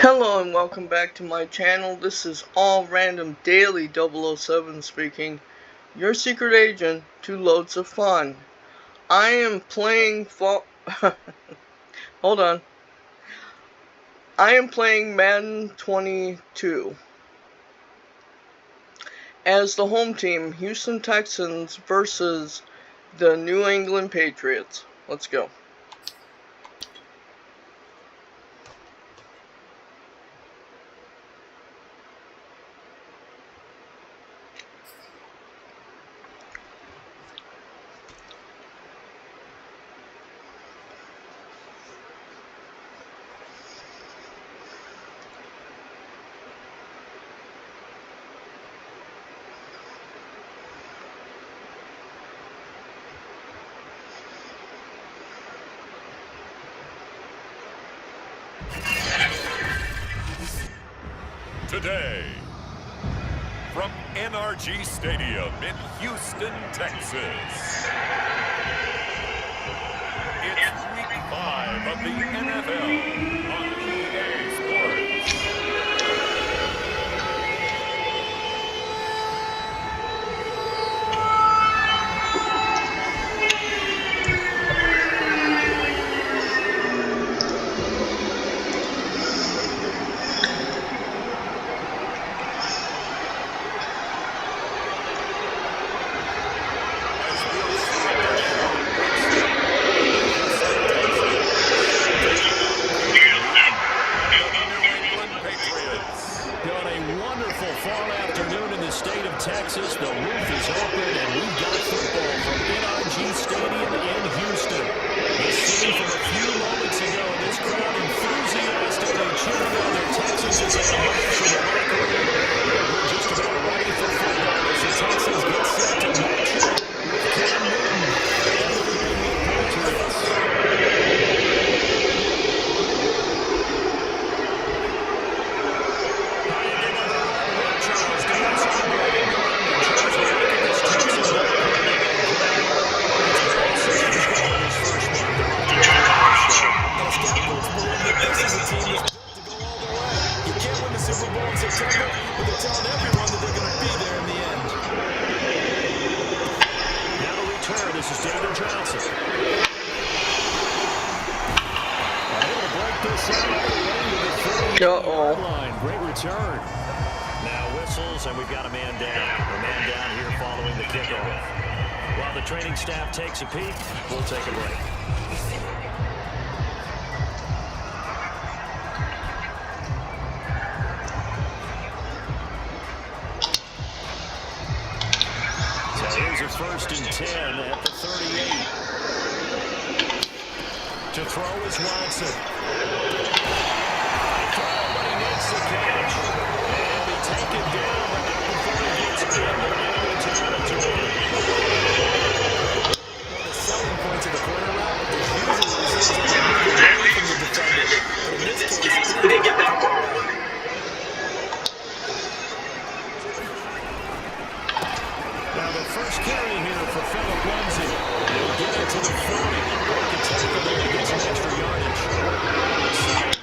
Hello and welcome back to my channel. This is All Random Daily 007 speaking, your secret agent to loads of fun. I am playing Hold on. I am playing Madden 22 as the home team, Houston Texans versus the New England Patriots. Let's go. Today, from NRG Stadium in Houston, Texas, it's Week 5 of the NFL on EA Sports. Texas, the roof is open, and we've got football from NRG Stadium in Houston. The scene from a few moments ago, this crowd enthusiastically cheering on the Texans as they emerge from the locker room. We're just about ready for football as the Texans get set to match up with Cam Newton and the Patriots. Great return. Now whistles, and we've got a man down. A man down here following the kickoff. While the training staff takes a peek, we'll take a break. So here's a 1st and 10 at the 38. To throw is Watson. The catch, and he'll be taken down before he gets into enemy territory. One of the selling points of the corner route is usually away from the defender. But in this case, he didn't get that far away. Now the first carry here for Philip Lindsay. He'll get it to the 40. Break a tackle there to get some extra yardage.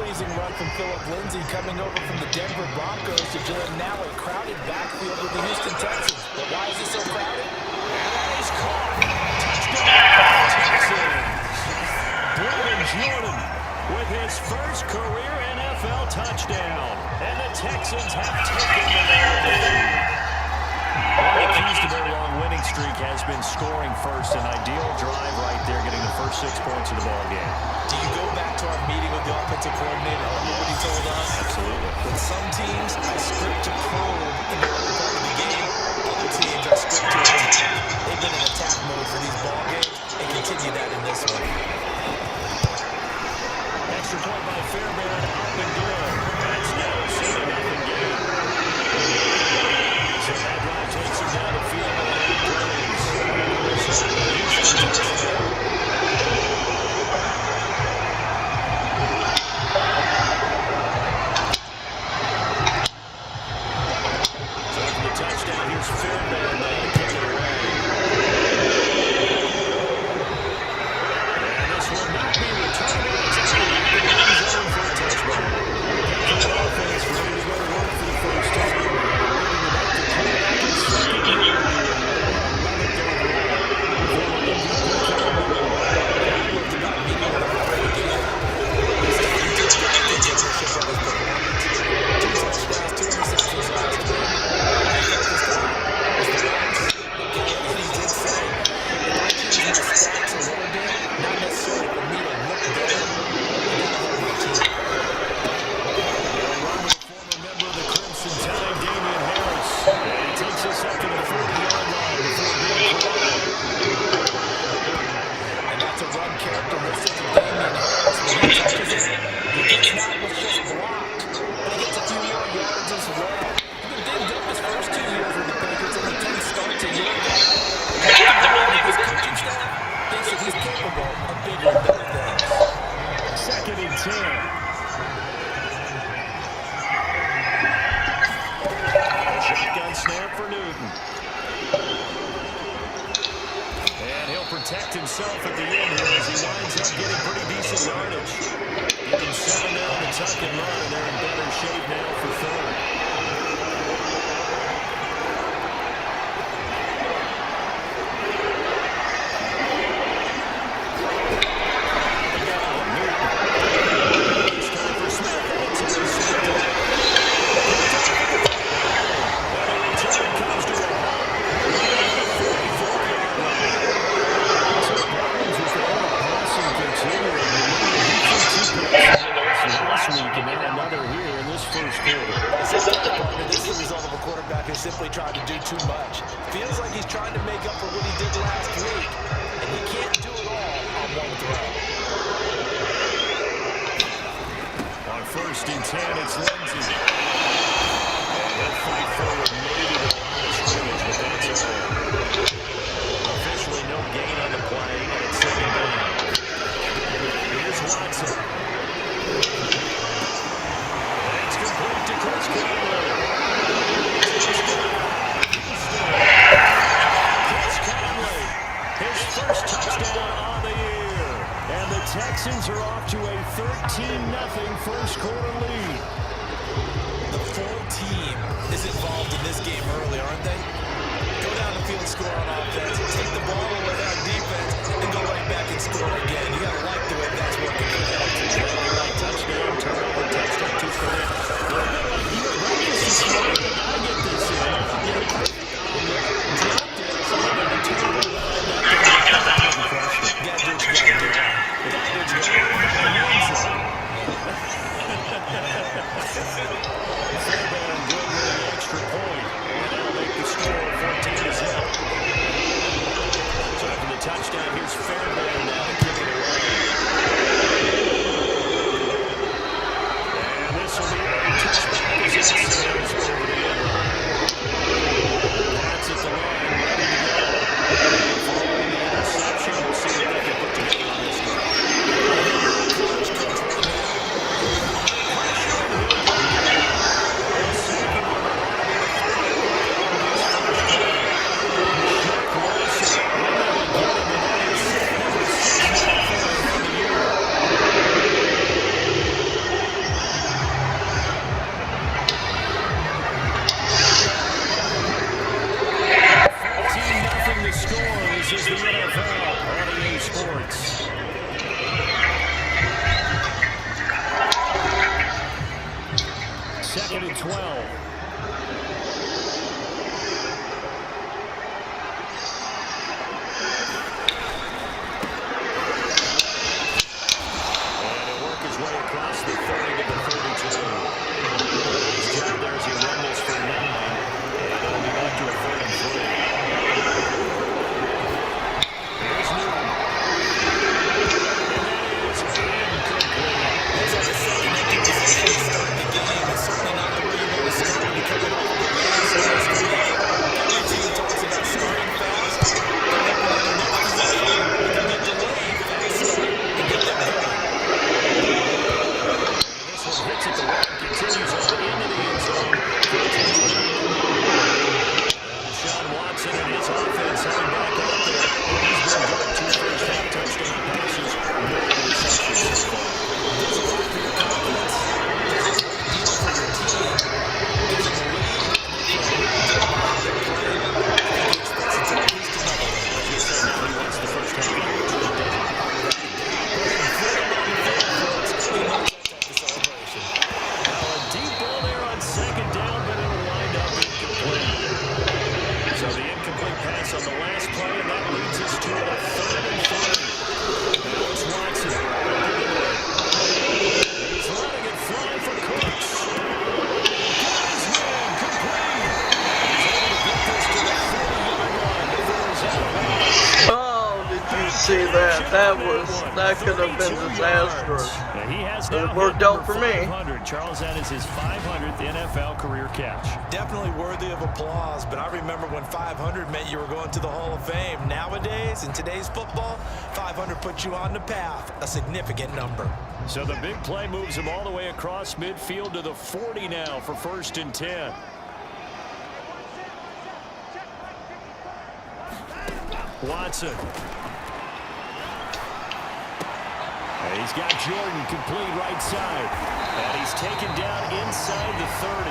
pleasing run from Phillip Lindsay coming over from the Denver Broncos to join now a crowded backfield with the Houston Texans. But why is it so crowded? And that is caught. Touchdown, Texans. Brandon Jordan with his first career NFL touchdown. And the Texans have taken the lead. The keys to their long winning streak has been scoring first. An ideal drive right there, getting the first 6 points of the ball game. Do you go back to our meeting with the offensive coordinator? Remember what he told us? Absolutely. With some teams, I script to probe in the early part of the game. Other teams, I script to attack. They've been in attack mode for these ball games and continue that in this one. Extra point by Fairbairn, up and good. That's now a 7-0 game. So that drive takes him down the field on that plays. Houston touchdown. Taking the touchdown, here's Fairbairn now to kick it away. And this will not be returned. It's out of the end zone for a touchdown. That offense ready to go to work for the first time. Protect himself at the end here as he winds up getting pretty decent yardage. Give him 7 now to tuck and run, and they're in better shape now for third. It's time for Smith. It's a receptor. And a return comes to him. Last week, and now another here in this first quarter. This is the result of a quarterback who simply tried to do too much. Feels like he's trying to make up for what he did last week, and he can't do it all on one throw. On 1st and 10, it's Lindsay. And he'll fight forward maybe to the line of scrimmage, but that's all. Officially no gain on the play, and it's 2nd down. Here's Watson. It's complete to Chris Conley. Chris Conley, his first touchdown on the year. And the Texans are off to a 13-0 first quarter lead. The full team is involved in this game early, aren't they? Go down the field and score on offense, take the ball away on defense, and go right back and score again. You gotta like the way that's working for them. Touchdown, turnover, touchdown, 2 for them. This is smart. I get this in. Dropped it, so they're going to turn it around. Fairbairn good with an extra point, and that'll make the score 14-0. So after the touchdown, here's Fairbairn now to kick it away. 2nd and 12. Across the 30 to the 32. Nice job there as he rumbles for 9. And it'll be back to a 3rd and 3. Here's Newton. And that is incomplete. Looks like a second empty possession to start the game. It's certainly not the way you want to start when you come off the last week. Every team talks about starting fast. They're hoping on their next possession they can get delayed fast start and get them going. Hits at the one, continues on into the end zone for a touchdown. Deshaun Watson and his offense heading back out there. He's been good. 2 first-half touchdown passes, no receptions so far. Does it work for your confidence? Does it deal for your team? Gives them a lead. They're playing. I think he expects it to at least another one. As you said, now he wants the first half. On the last play, and that leads us to a 3rd and 3. Now it's Watson. He's letting it fly for Cooks. Got his man complete. He's able to get this to the 40-yard line before he's out. Oh, did you see that? That could have been disastrous. It worked out for me. Charles, that is his 500th NFL career catch. Definitely worthy of applause, but I remember when 500 meant you were going to the Hall of Fame. Nowadays, in today's football, 500 puts you on the path, a significant number. So the big play moves him all the way across midfield to the 40 now for 1st and 10. Watson. And he's got Jordan complete right side. And he's taken down inside the 30.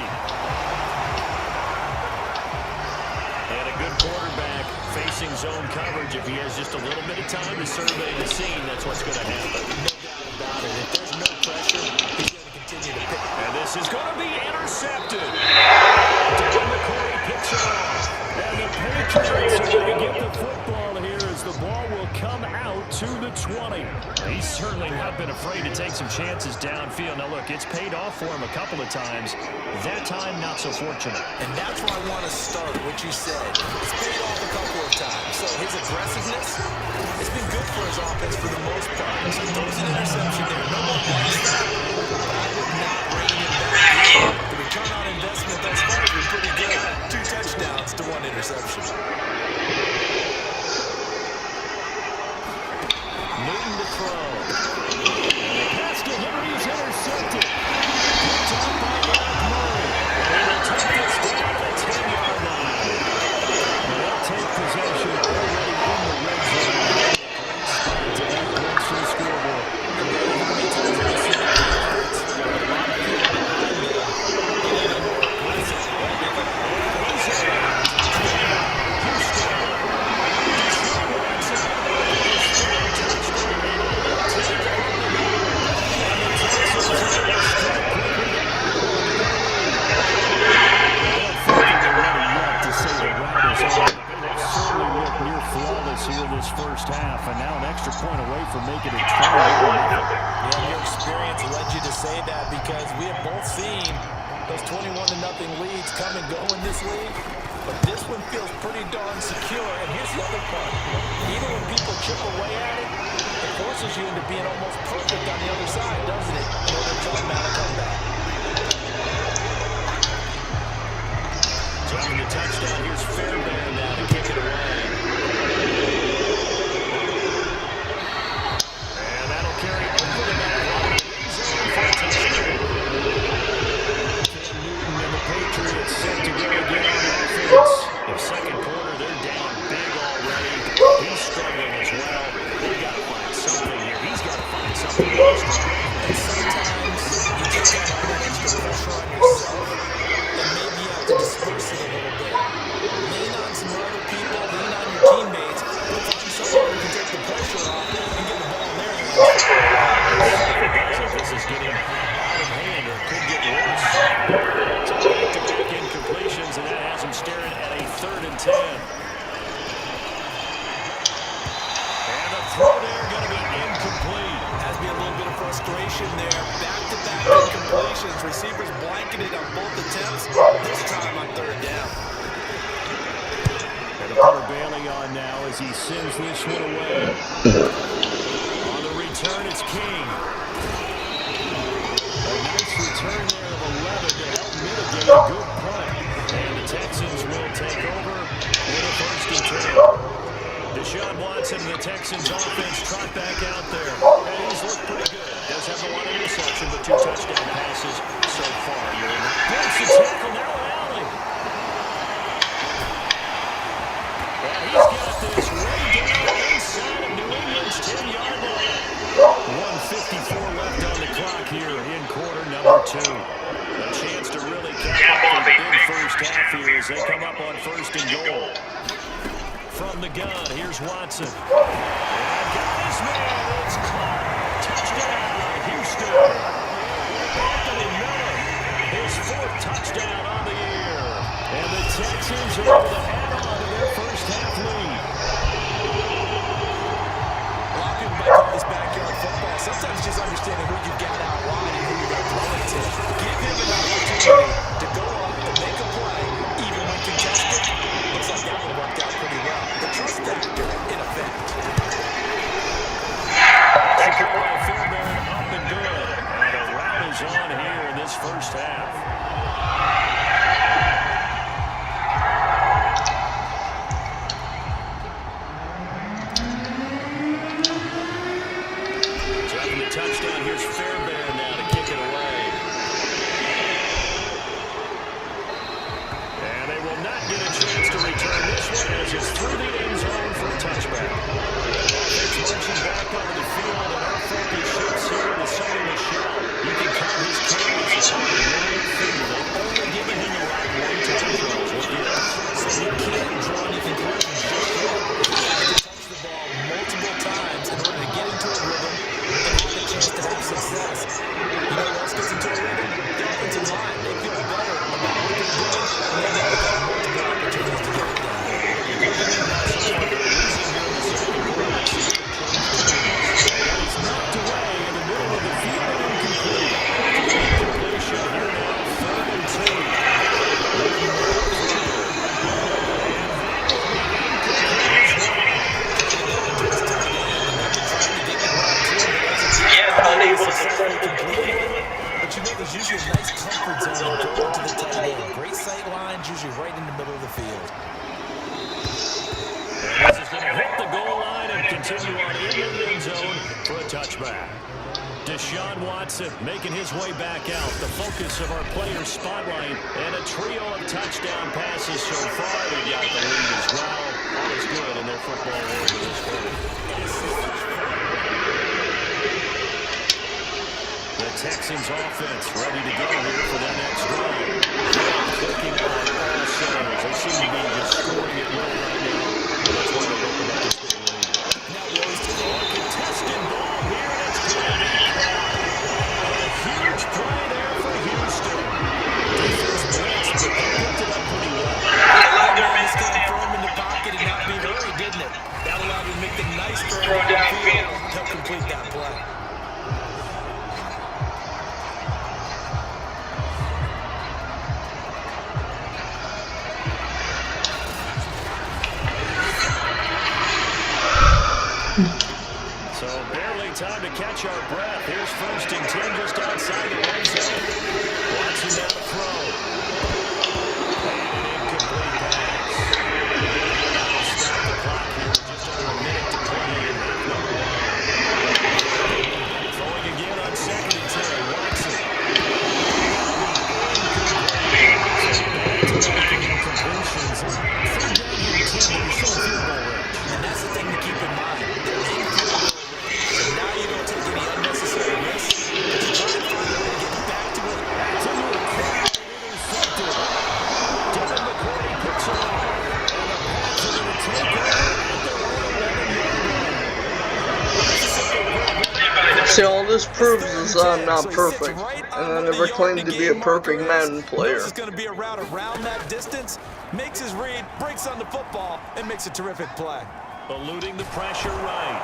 And a good quarterback facing zone coverage. If he has just a little bit of time to survey the scene, that's what's going to happen. No doubt about it. If there's no pressure, he's going to continue to pick. And this is going to be intercepted. Don McCoy picks it off. And the Patriots are going to get the football here as the ball will come out to the 20. He's certainly not been afraid to take some chances downfield. Now, look, it's paid off for him a couple of times. That time, not so fortunate. And that's where I want to start, what you said. It's paid off a couple of times. So his aggressiveness, it's been good for his offense for the most part. So he throws an interception there. No more points. But I would not rein him back. The return on investment thus far has been pretty good. 2 touchdowns to 1 interception. Newton to throw. And the pass delivery is intercepted. Picked up by Eric Murray. And he'll take this down to the 10-yard line. And they'll take possession already in the red zone. Spot to add points to the scoreboard. Here this first half, and now an extra point away from making it 20. Yeah, your experience led you to say that because we have both seen those 21-0 leads come and go in this league, but this one feels pretty darn secure. And here's the other part: even when people chip away at it, it forces you into being almost perfect on the other side, doesn't it? In order to automatic comeback. Dropping the touchdown. Here's Fairbairn now to kick it away. And that'll carry over the back. For a touchdown. Cam Newton and the Patriots set to go again on offense. In second quarter, they're down big already. He's struggling as well. They've got to find something here. He's got to find something else. And sometimes early on now as he sends this one away. On the return, it's King. A nice return there of 11 to help mitigate a good punt. And the Texans will take over with a 1st and 10. Deshaun Watson and the Texans offense trot back out there. And he's looked pretty good. Does have a lot of interception, but 2 touchdown passes so far. Breaks the tackle now in Alley. And he's got this way down inside of New England's 10-yard line. 1:54 left on the clock here in quarter number 2. A chance to really cap off the big first half here as they come up on 1st and goal. From the gun, here's Watson. And got his man. It's caught. Touchdown, Houston. Anthony Miller, his 4th touchdown on the year. And the Texans are able to add on to their first half lead. Blocking back this backyard football. Sometimes just understanding who you got out wide and who you're going to throw it to. Give him an opportunity to go up and make a play, even when contested. Looks like that one worked out pretty well. The trust factor in effect. Fairbairn up and good. And a rout is on here in this first half. Driving the touchdown. Here's Fairbairn now to kick it away. And they will not get a chance to return this one as it's through the end zone for a touchback. Offense marching back onto the field, and our focus shifts here to Sonny Michel. You can count his carries on one finger. Only giving him around 1 to 2 throws. So you can't draw any conclusions just yet. You have to touch the ball multiple times in order to get into a rhythm and have a chance to have success. You know what else gets into a rhythm? The offensive line. They feel better about what they're doing, and then they've got multiple opportunities to get it done. It's knocked away in the middle of the field and incomplete. Incompletion here now, 3rd and 2. Unable to successfully. But you know there's usually a nice comfort zone going to the tight end. Great sight lines, usually right in the middle of the field. And this is going to hit the goal line and continue on in the end zone for a touchback. Deshaun Watson making his way back out, the focus of our player spotlight, and a trio of touchdown passes so far. They got the lead as well. All is good in their football world in this quarter. The Texans offense ready to go here for their next drive. Clicking on all cylinders. They seem to be just scoring it well right now. That's why they're looking at this big lead. Now goes to the contested ball here. It's going to be caught. A huge play there for Houston. Defense blitzed, but they picked it up pretty well. He's going to throw him in the pocket and not be hurried, didn't it? That allowed him to make the nice throw downfield to complete that play. So barely time to catch our breath. Here's 1st and 10 just outside the red zone. Watson down to throw. And an incomplete pass. Stop the clock here. Just over a minute to play in number 1. Throwing again on 2nd and 10. Watson. Back-to-back incompletions. 3rd down and 10. They're still field goal range. And that's the thing to keep in mind. They're in field goal range. So now you don't take any unnecessary risks. But you try to find a way to get back to it. To the crowd, intercepted. Devin McCourty picks it up. And the Pats are going to take over at their own 11-yard line. See, all this proves is I'm not perfect, and I never claimed to be a perfect Madden player. This is going to be a route around that distance. Makes his read, breaks on the football, and makes a terrific play. Eluding the pressure right.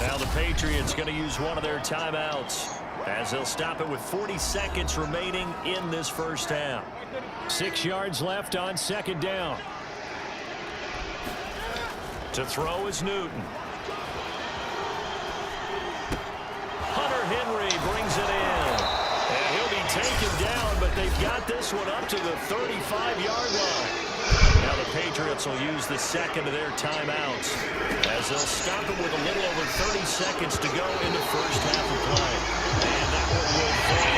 Now the Patriots going to use one of their timeouts as they'll stop it with 40 seconds remaining in this first half. 6 yards left on 2nd down. To throw is Newton. Hunter Henry brings it in. And he'll be taken down, but they've got this one up to the 35-yard line. Now the Patriots will use the second of their timeouts as they'll stop it with a little over 30 seconds to go in the first half of play. And that one will fall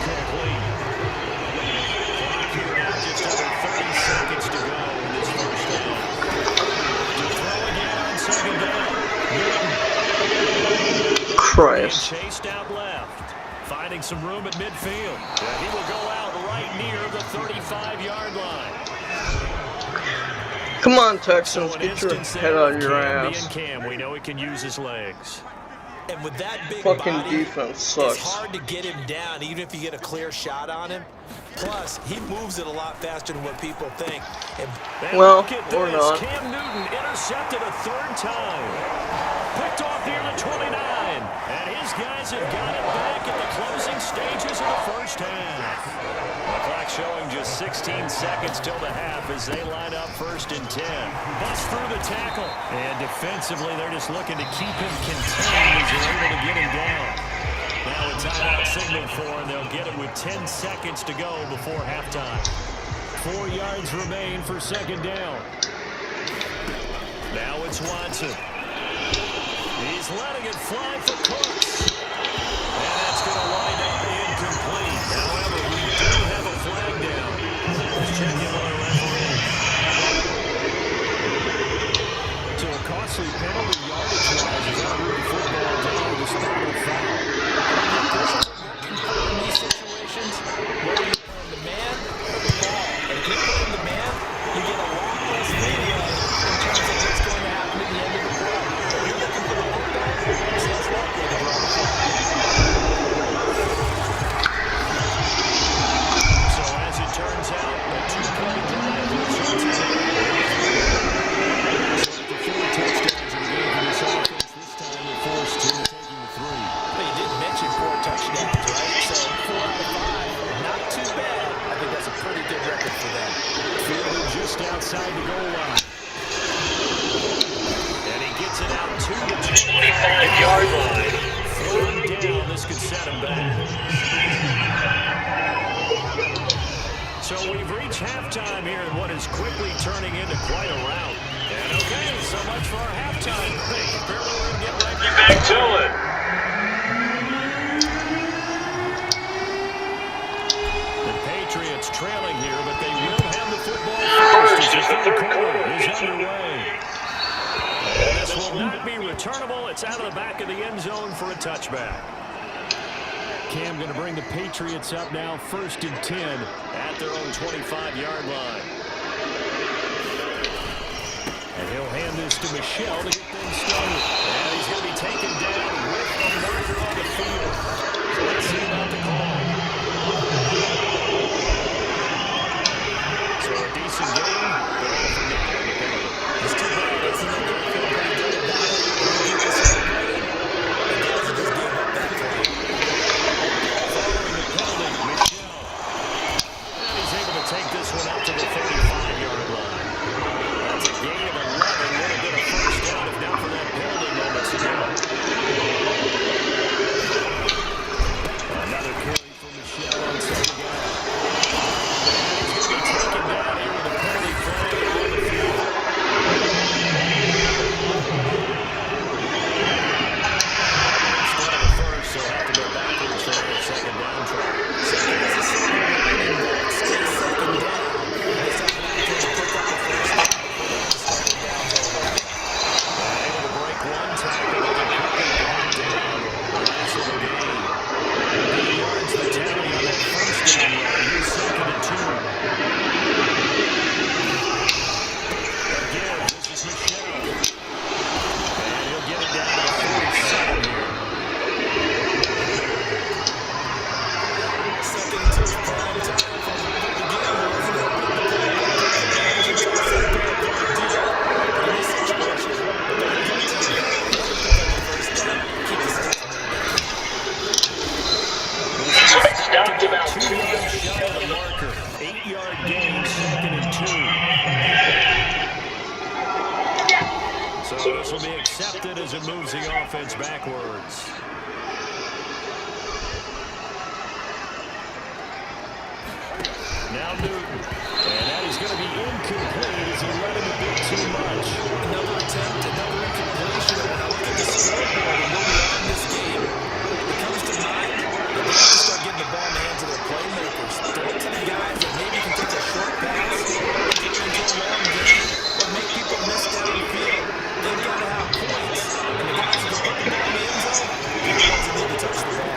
incomplete. Clock here now, just under 30 seconds to go in this first half. To throw again on second down. Christ. Chased out left. Finding some room at midfield. And he will go out right near the 35-yard line. Come on, Texans, get your head out of your ass. Cam, we know he can use his legs. And with that big Fucking body, defense sucks. it's hard to get him down, even if you get a clear shot on him. Plus, he moves it a lot faster than what people think. And well, or not. Cam Newton intercepted a third time. Picked off near the 29. And his guys have got it back at the closing stages of the first half. The clock showing just 16 seconds till the half as they line up first and 10. Bust through the tackle. And defensively, they're just looking to keep him contained as they're able to get him down. Now a timeout signal for him. They'll get it with 10 seconds to go before halftime. 4 yards remain for second down. Now it's Watson. He's letting it fly for Cooks. And that's going to wind up incomplete. However, we do have a flag down. Let's check in with our referee. So a costly penalty yardage-wise is out of the football down to the spot of foul. In these situations, whether you put in the man or the ball, and if you put in the man, you get a lot less leeway in terms of what's going to happen at the end of the play. If you're looking for the football, it's less likely to draw the flag. So as it turns out, a two-point drive results in four touchdowns in the game for this offense. This time they're forced to taking the three. But you did mention 4 touchdowns, right? So 4 out of 5, not too bad. I think that's a pretty good record for them. Fielded just outside the goal line. And he gets it out to the 25-yard line. Third down, this could set him back. So we've reached halftime here in what is quickly turning into quite a rout. And okay, so much for our halftime break. Apparently we're going to get right back to it. The Patriots trailing here, but they will have the football first as the third quarter is underway. And this will not be returnable. It's out of the back of the end zone for a touchback. Cam going to bring the Patriots up now, first and 10 at their own 25-yard line. And he'll hand this to Michelle to get things started. And he's going to be taken down with a marker on the field. So let's see about the call. So a decent game, but all for now on the penalty. It's too bad, isn't it? They feel pretty good about it. They get celebrated. And they doesn't just give up that play. Following the penalty, Michelle. And he's able to take this one up to the 35-yard line. That's a gain of 11. Would have been a first down if not for that penalty moments ago. Another carry as it moves the offense backwards. Now Newton. And that is going to be incomplete as he let him a bit too much. Another attempt, another incompletion. When I look at the scoreboard and where we are in this game, it comes to mind that they have to start getting the ball in the hands of their playmakers. Throw it to the guys that maybe can take a short pass, get into a long game, or make people miss downfield. They've got to have points. And the guys who can put the ball in the end zone, they're the ones that need to touch the ball.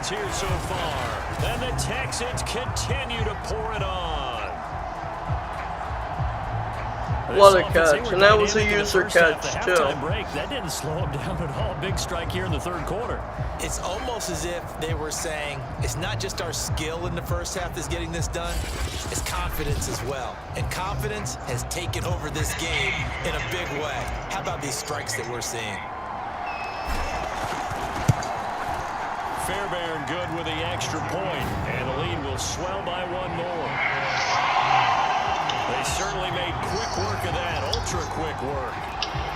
Here so far, and the Texans continue to pour it on. What a catch, and that was a user catch too. Break, that didn't slow him down at all. Big strike here in the third quarter. It's almost as if they were saying, it's not just our skill in the first half that's getting this done, it's confidence as well. And confidence has taken over this game in a big way. How about these strikes that we're seeing? Fairbairn good with the extra point, and the lead will swell by one more. They certainly made quick work of that, ultra-quick work.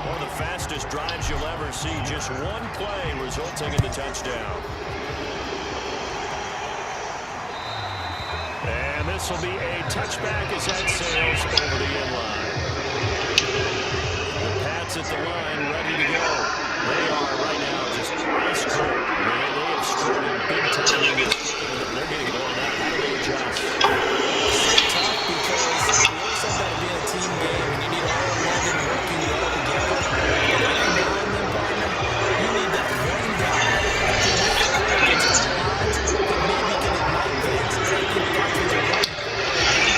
One of the fastest drives you'll ever see, just one play resulting in the touchdown. And this will be a touchback as that sails over the end line. The Pats at the line, ready to go. They are right now just ice cold. They have struggled big time in this. They're getting blown out. How do they adjust? It's tough because we always have that to be a team game, and you need all 11 working all together. But every now and then, partner, you need that one guy against the odds that maybe can ignite things. I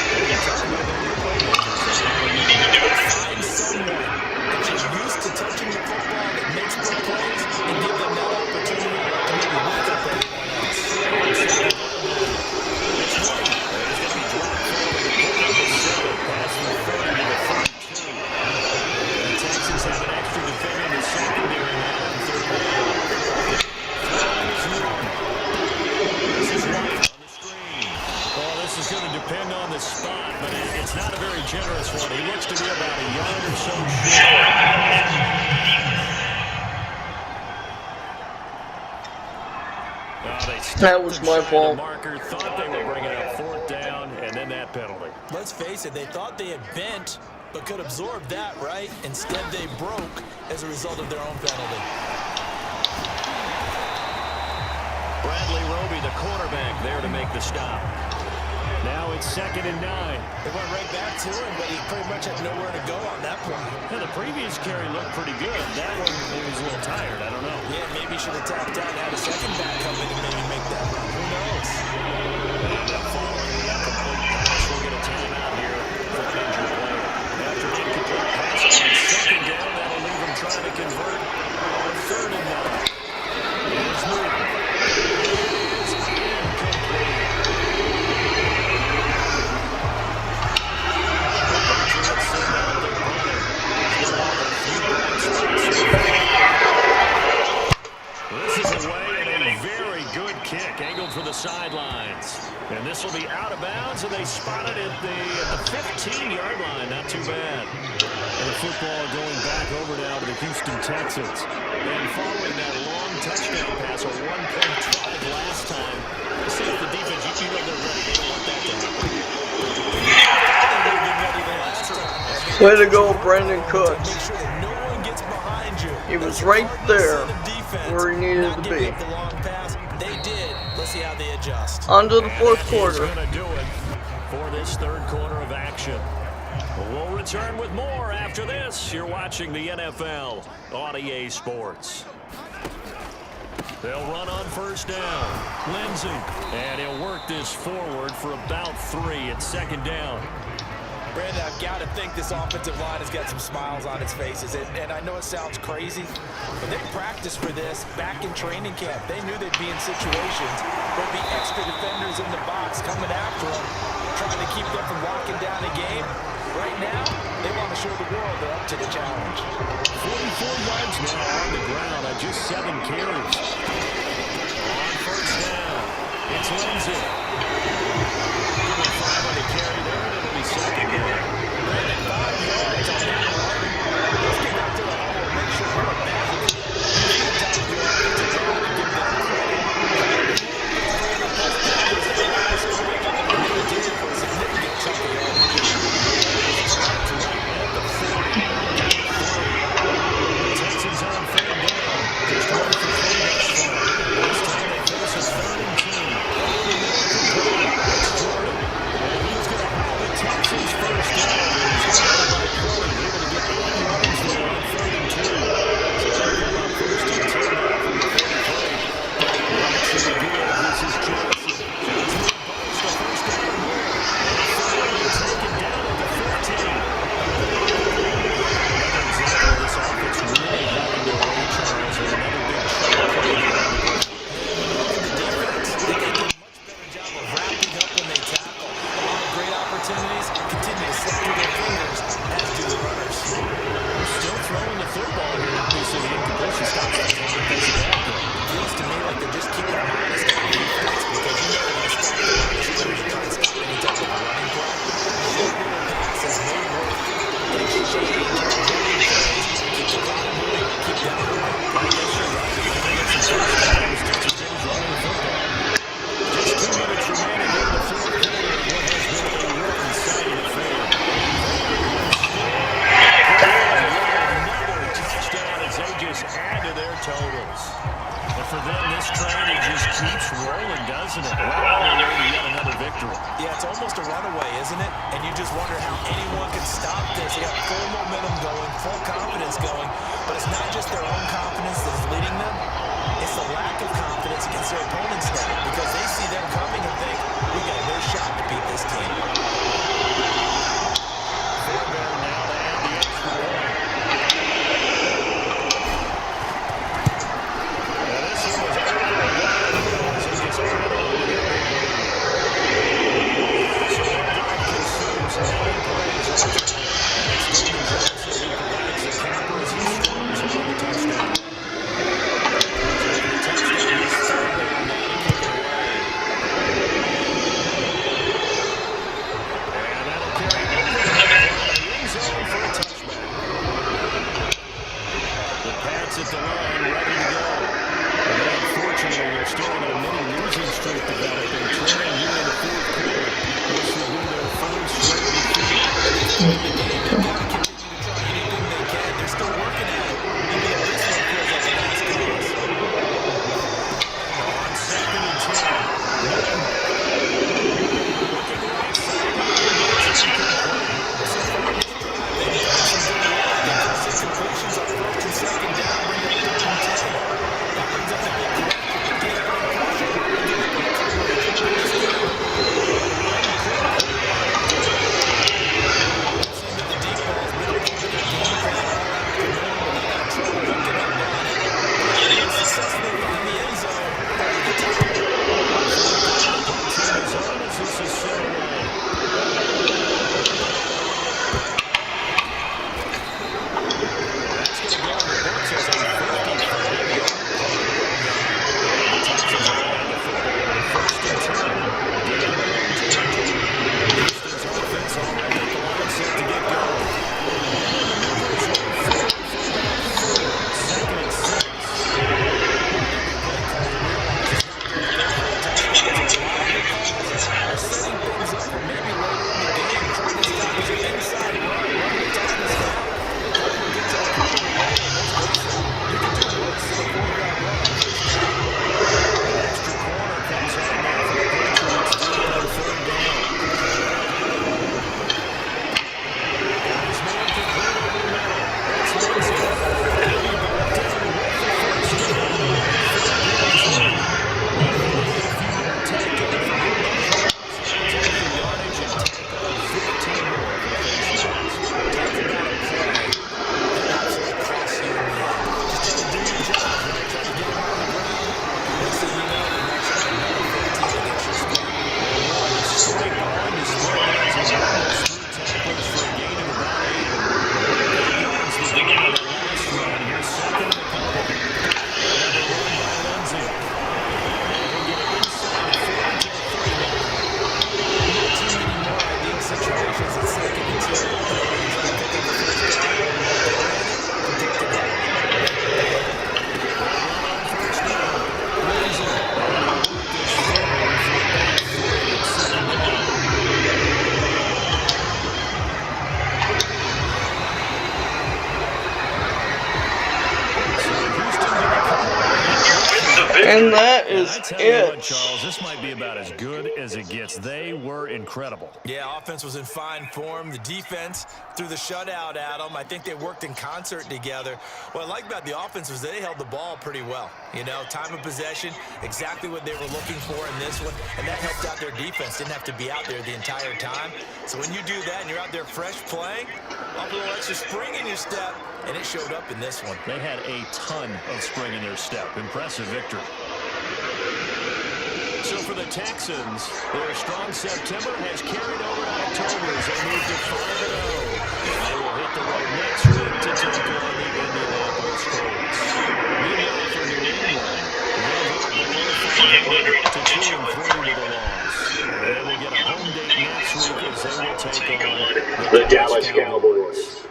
think that's what you're doing. Find someone that you're used to touching the football that makes big plays and give them that opportunity to maybe wake up everyone else. The Texans have an extra defender in the secondary now. This is White on the screen. Well, this is going to depend on the spot, but it's not a very generous one. He looks to be about a yard or so short. That was my fault. Marker thought they were bringing up fourth down, and then that penalty. Let's face it, they thought they had bent, but could absorb that, right? Instead, they broke as a result of their own penalty. Bradley Roby, the quarterback, there to make the stop. Now it's 2nd and 9. They went right back to him, but he pretty much had nowhere to go on that play. Yeah, the previous carry looked pretty good. That one, he was a little tired. I don't know. Yeah, maybe he should have tapped out and had a second back come in and maybe make that run. Who knows? And following the incomplete pass, we'll get a timeout here for an injured player. After an incomplete pass on 2nd down, that'll leave him trying to convert on 3rd and 9. Here's Newton. It's incomplete. This is away and a very good kick, angled for the sidelines. And this will be out of bounds, and they spot it at the 15-yard line. Not too bad. And the football going back over now to the Houston Texans. And following that long touchdown pass, a one-point drive last time. Let's see if the defense, you know they're ready. They don't want that to happen. Way to go, Brandon Cooks. Make sure that no one gets behind you. He was right there where he needed to be. They did. Let's see how they adjust. On to the fourth That is quarter. going to do it for this third quarter of action. We'll return with more after this. You're watching the NFL on EA Sports. They'll run on first down. Lindsey. And he'll work this forward for about 3 at second down. Brandon, I've got to think this offensive line has got some smiles on its faces. And I know it sounds crazy, but they practiced for this back in training camp. They knew they'd be in situations where there'd be extra defenders in the box coming after them, trying to keep them from locking down a game. Right now, they want to show the world they're up to the challenge. 44 yards now on the ground on just 7 carries. On first down, it's Lindsey. 5 on the carry there, and it'll be second down. 5 yards on that one. Let's get back to the hole and make sure we're back. Texans on third down. Just 1 for 3 thus far. This time they face a 3rd and 10. It's Jordan. And he's going to have the Texans first down. He's able to get 8 yards there on 3rd and 2. So they're going on first and 10 now from the 43. Right to the field. This is Johnson. Johnson goes to first down and more. And taken down at the 15. Another example of this offense really having their way, Charles, and another big chunk play there on the ground. They can do a much better job of wrapping up when they tackle. A lot of great opportunities continue to slip through their fingers, as do the runners. Still throwing the football here. We see the incompletion stops the defensive back there. Feels to me like they're just keeping them honest on defense because you know they're going to stack the line of scrimmage and try and stop any type of running play. Short little passes may work. Exchange, keep the clock moving, keep them moving. I guess you're right. If they get some first downs, Texas teams running the football. Just 2 minutes remaining in the fourth quarter of what has been a real exciting affair. Another touchdown as they just add to their totals. And for them, this train, it just keeps rolling, doesn't it? Right on their way to yet another victory. Yeah, it's almost a runaway, isn't it? And you just wonder how anyone can stop this. They got full momentum going, full confidence going, but it's not just their own confidence that is leading them. It's the lack of confidence against their opponents now because they see them coming and think, we got no shot to beat this team. Fairbairn now to add the extra point. Now this one was over a while ago as he just put it on with it. So that drive consumes 9 plays after that. And it's David Johnson who provides the capper as he storms on the touchdown. The touchdown is Saturday on that to kick it away. And that'll carry over the end zone for a touchback. The Pats at the line, ready to go. And then unfortunately, they're still on a mini losing streak developing. Trailing here in the fourth quarter. This will be their 3rd straight defeat. They've got to continue to try anything they can. They're still working at it. Even though this one feels like a last cause. On 2nd and 10. Looking right side. It's incomplete. So far this drive, they've done some good work. They've got some completions on 1st and 2nd down, bring it 3rd and 10. That brings up the big question. Get it under pressure. Deliberate coverage in this game. Uncritical. And that is I tell you what, it. Charles, this might be about as good as it gets. They were incredible. Yeah, offense was in fine form. The defense threw the shutout at them. I think they worked in concert together. What I like about the offense was they held the ball pretty well. You know, time of possession, exactly what they were looking for in this one, and that helped out their defense. Didn't have to be out there the entire time. So when you do that and you're out there fresh playing, up a little extra spring in your step, and it showed up in this one. They had a ton of spring in their step. Impressive victory. So for the Texans, their strong September has carried over to October as they move to 5-0. And they will hit the road next week to take on the Indianapolis Colts. Meanwhile, for New England, they dropped below 500 to 2-3 with a loss. And they will get a home date next week as they will take on the Dallas Cowboys.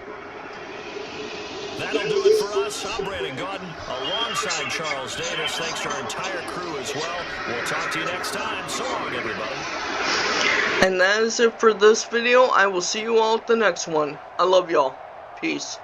That'll do it for us. I'm Brandon Gordon, alongside Charles Davis. Thanks to our entire crew as well. We'll talk to you next time. So long, everybody. And that is it for this video. I will see you all at the next one. I love y'all. Peace.